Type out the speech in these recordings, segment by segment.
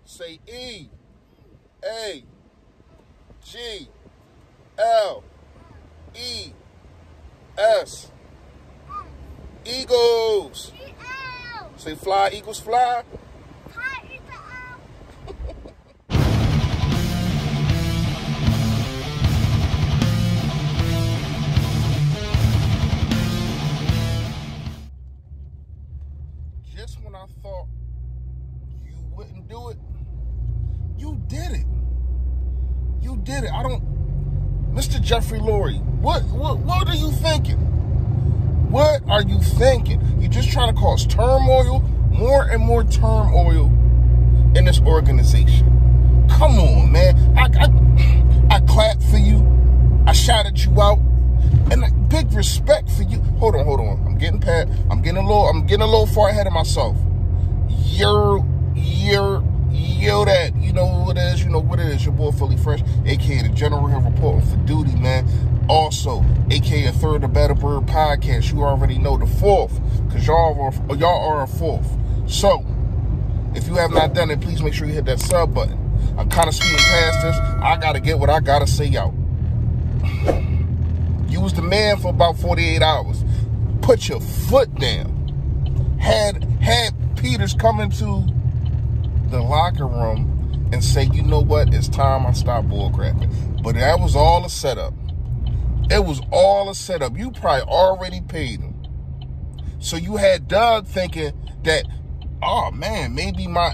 Say E, A, G, L, E, S. Eagles. Say fly, Eagles fly. Just when I thought you wouldn't do it, you did it. You did it. Mr. Jeffrey Lurie, what are you thinking? What are you thinking? You're just trying to cause turmoil, more and more turmoil in this organization. Come on, man. I clapped for you. I shouted you out. And big respect for you. Hold on. I'm getting a little far ahead of myself. You're that. You know what it is. Your boy Philly Fresh, aka the General here reporting for duty, man. Also, aka a third of Better Bird podcast. You already know the fourth, because y'all are a fourth. So, if you have not done it, please make sure you hit that sub button. I'm kind of speeding past this. I gotta get what I gotta say out. You was the man for about 48 hours. Put your foot down. Had Peters come into the locker room and say, you know what, it's time I stop bullcrapping. But that was all a setup. It was all a setup. You probably already paid him. So you had Doug thinking that, oh man, maybe my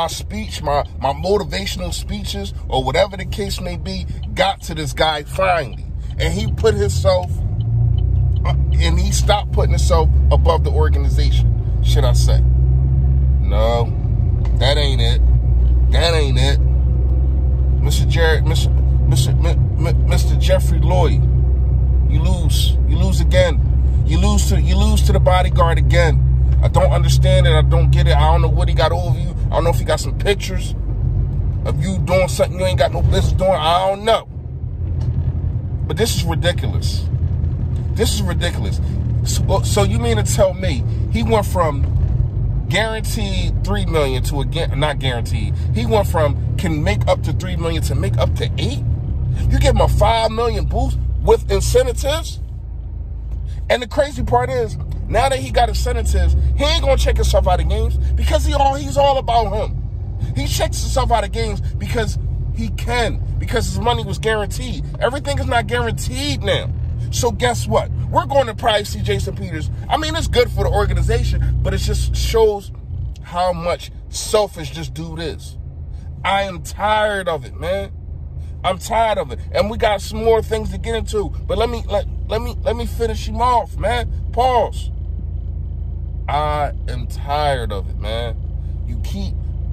speech, my motivational speeches, or whatever the case may be, got to this guy finally. And he put himself, and he stopped putting himself above the organization, should I say. No, that ain't it. That ain't it. Mr. Jeffrey Lurie, you lose again. You lose to the bodyguard again. I don't understand it. I don't get it. I don't know what he got over you. I don't know if he got some pictures of you doing something you ain't got no business doing. I don't know. But this is ridiculous. This is ridiculous. So you mean to tell me he went from guaranteed $3 million to not guaranteed. He went from can make up to $3 million to make up to $8 million? You give him a $5 million boost with incentives? And the crazy part is, now that he got incentives, he ain't gonna check himself out of games because he's all about him. He checks himself out of games because he can, because his money was guaranteed. Everything is not guaranteed now. So guess what? We're going to probably see Jason Peters. I mean, it's good for the organization, but it just shows how much selfish this dude is. I am tired of it, man. I'm tired of it. And we got some more things to get into. But let me finish him off, man. Pause. I am tired of it, man.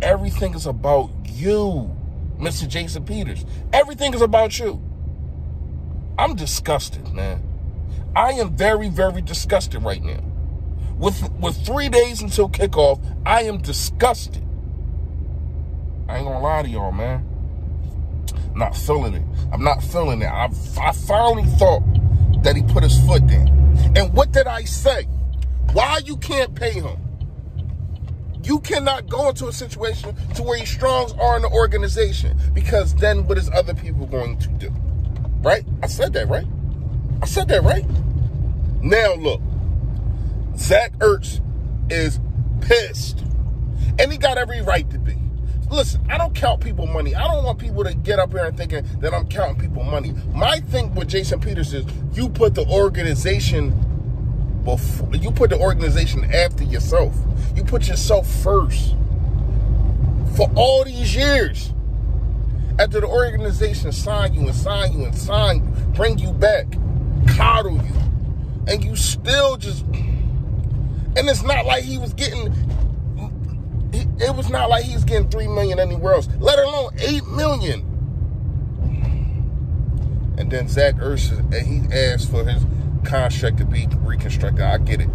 Everything is about you, Mr. Jason Peters. Everything is about you. I'm disgusted, man. I am very, very disgusted right now. With 3 days until kickoff, I am disgusted. I ain't gonna lie to y'all, man. I'm not feeling it. I'm not feeling it. I finally thought that he put his foot down. And what did I say? Why you can't pay him? You cannot go into a situation to where your strongs are in the organization, because then what is other people going to do? Right? I said that, right? I said that, right? Now, look. Zach Ertz is pissed. And he got every right to be. Listen, I don't count people money. I don't want people to get up here and thinking that I'm counting people money. My thing with Jason Peters is you put the organization before, you put the organization after yourself. You put yourself first. For all these years. After the organization sign you, bring you back, coddle you, and you still just, and it's not like he was getting, it was not like he was getting $3 million anywhere else, let alone $8 million. And then Zach Ertz, he asked for his contract to be reconstructed. I get it.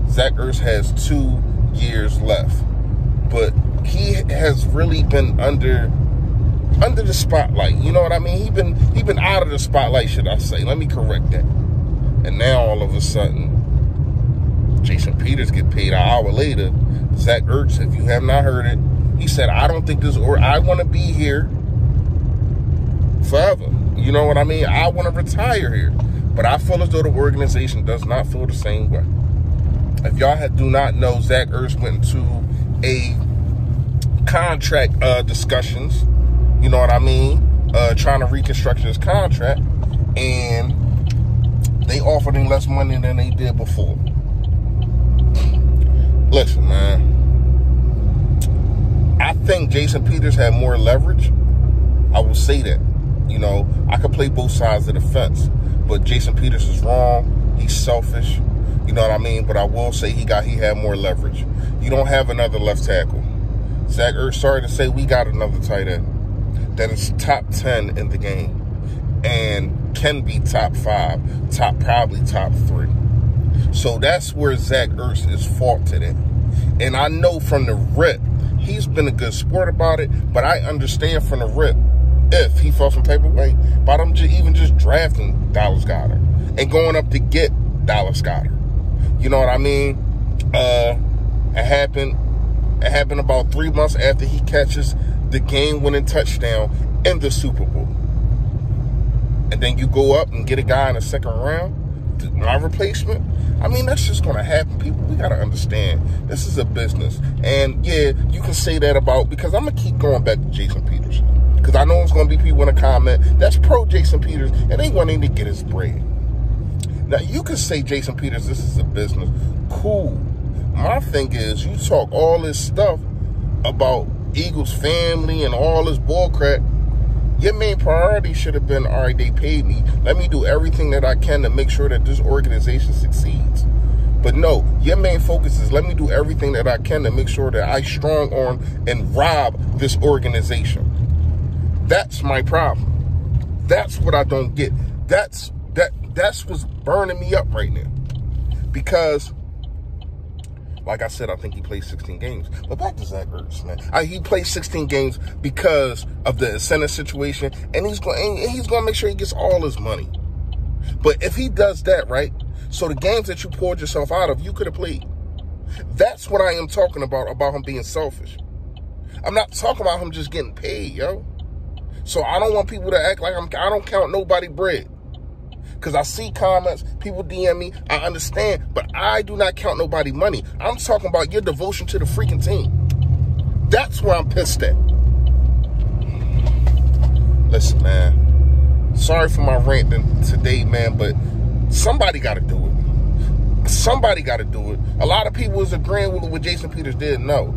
Zach Ertz has 2 years left, but he has really been under the spotlight. You know what I mean? He been out of the spotlight, should I say. Let me correct that. And now all of a sudden, Jason Peters get paid an hour later. Zach Ertz, if you have not heard it, He said, I don't think this, or I want to be here forever. You know what I mean? I want to retire here. But I feel as though the organization does not feel the same way. If y'all do not know, Zach Ertz went into a contract discussions, you know what I mean? Trying to reconstruct his contract, and they offered him less money than they did before. Listen, man. I think Jason Peters had more leverage. I will say that. You know, I could play both sides of the fence, but Jason Peters is wrong. He's selfish. You know what I mean? But I will say he had more leverage. You don't have another left tackle. Zach Ertz, sorry to say, we got another tight end that is top 10 in the game and can be top 5, probably top 3. So that's where Zach Ertz is faulted in. And I know from the rip, he's been a good sport about it, but I understand from the rip if he felt some type of way about him even just drafting Dallas Goedert and going up to get Dallas Goedert. You know what I mean? It happened about 3 months after he catches the game-winning touchdown in the Super Bowl. And then you go up and get a guy in the second round, my replacement. I mean, that's just going to happen, people. We got to understand. This is a business. And, yeah, you can say that about, because I'm going to keep going back to Jason Peters. Because I know there's going to be people in the comment that's pro Jason Peters, and they wanting to get his bread. Now, you can say, Jason Peters, this is a business. Cool. My thing is, you talk all this stuff about Eagles family and all this bullcrap. Your main priority should have been, all right, they paid me. Let me do everything that I can to make sure that this organization succeeds. But no, your main focus is, let me do everything that I can to make sure that I strong arm and rob this organization. That's my problem. That's what I don't get. That's what's burning me up right now. Because, like I said, I think he played 16 games. But back to Zach Ertz, man. He played 16 games because of the incentive situation, and he's going to make sure he gets all his money. But if he does that, right, so the games that you poured yourself out of, you could have played. That's what I am talking about him being selfish. I'm not talking about him just getting paid, yo. So I don't want people to act like I don't count nobody bread. Because I see comments, people DM me, I understand, but I do not count nobody money. I'm talking about your devotion to the freaking team. That's where I'm pissed at. Listen, man, sorry for my ranting today, man, but somebody got to do it. Somebody got to do it. A lot of people is agreeing with what Jason Peters did, no.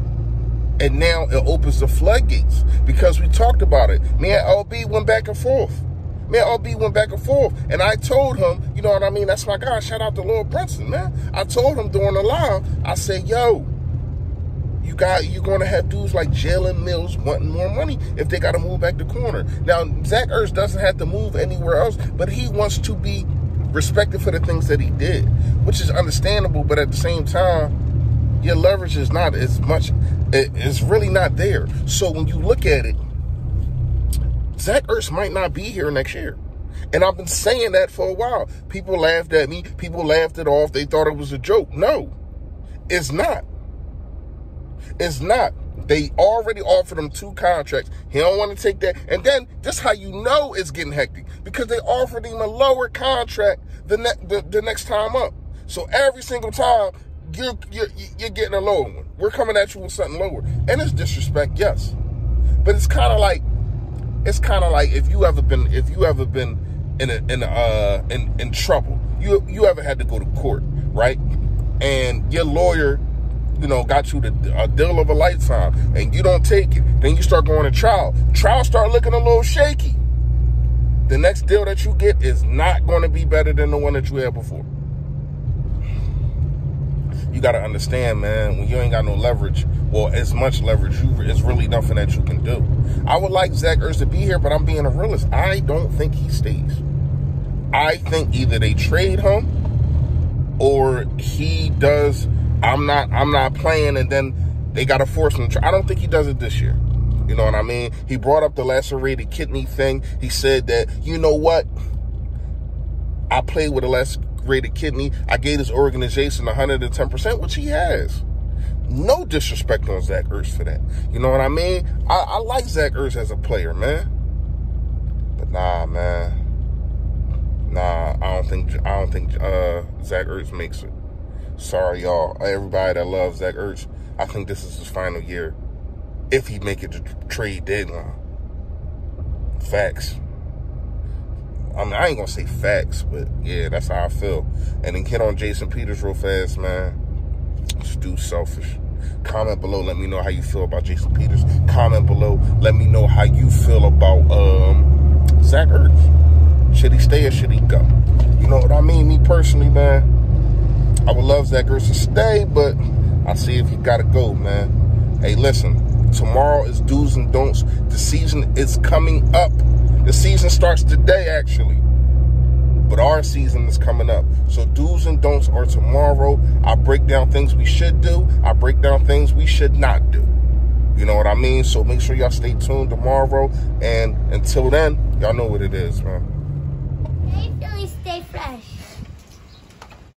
And now it opens the floodgates because we talked about it. Me and LB went back and forth. And I told him, you know what I mean? That's my guy. Shout out to Lord Brunson, man. I told him during the live, I said, yo, you're going to have dudes like Jalen Mills wanting more money if they got to move back the corner. Now, Zach Ertz doesn't have to move anywhere else, but he wants to be respected for the things that he did, which is understandable. But at the same time, your leverage is not as much. It's really not there. So when you look at it, Zach Ertz might not be here next year. And I've been saying that for a while. People laughed at me. People laughed it off. They thought it was a joke. No, it's not. It's not. They already offered him 2 contracts. He don't want to take that. And then this how you know it's getting hectic. Because they offered him a lower contract the next time up. So every single time, you're getting a lower one. We're coming at you with something lower. And it's disrespect, yes. But it's kind of like if you ever been in trouble. You ever had to go to court, right? And your lawyer, got you a deal of a lifetime, and you don't take it. Then you start going to trial. Trial start looking a little shaky. The next deal that you get is not going to be better than the one that you had before. You got to understand, man, when you ain't got no leverage, well, as much leverage, it's really nothing that you can do. I would like Zach Ertz to be here, but I'm being a realist. I don't think he stays. I think either they trade him or he does, I'm not playing, and then they got to force him to try. I don't think he does it this year. You know what I mean? He brought up the lacerated kidney thing. He said that, you know what? I played with a lacerated kidney. I gave this organization 110%, which he has. No disrespect on Zach Ertz for that. You know what I mean? I like Zach Ertz as a player, man. But nah, man. Nah, I don't think Zach Ertz makes it. Sorry, y'all. Everybody that loves Zach Ertz, I think this is his final year. If he make it to trade deadline. Facts. I mean, I ain't gonna say facts, but yeah, that's how I feel. And then get on Jason Peters real fast, man. This dude's selfish. Comment below, let me know how you feel about Jason Peters. Comment below, let me know how you feel about Zach Ertz. Should he stay or should he go? You know what I mean? Me personally, man, I would love Zach Ertz to stay, but I see if he gotta go, man. Hey, listen, tomorrow is do's and don'ts. The season is coming up. The season starts today, actually. But our season is coming up. So do's and don'ts are tomorrow. I break down things we should do. I break down things we should not do. You know what I mean? So make sure y'all stay tuned tomorrow. And until then, y'all know what it is, man.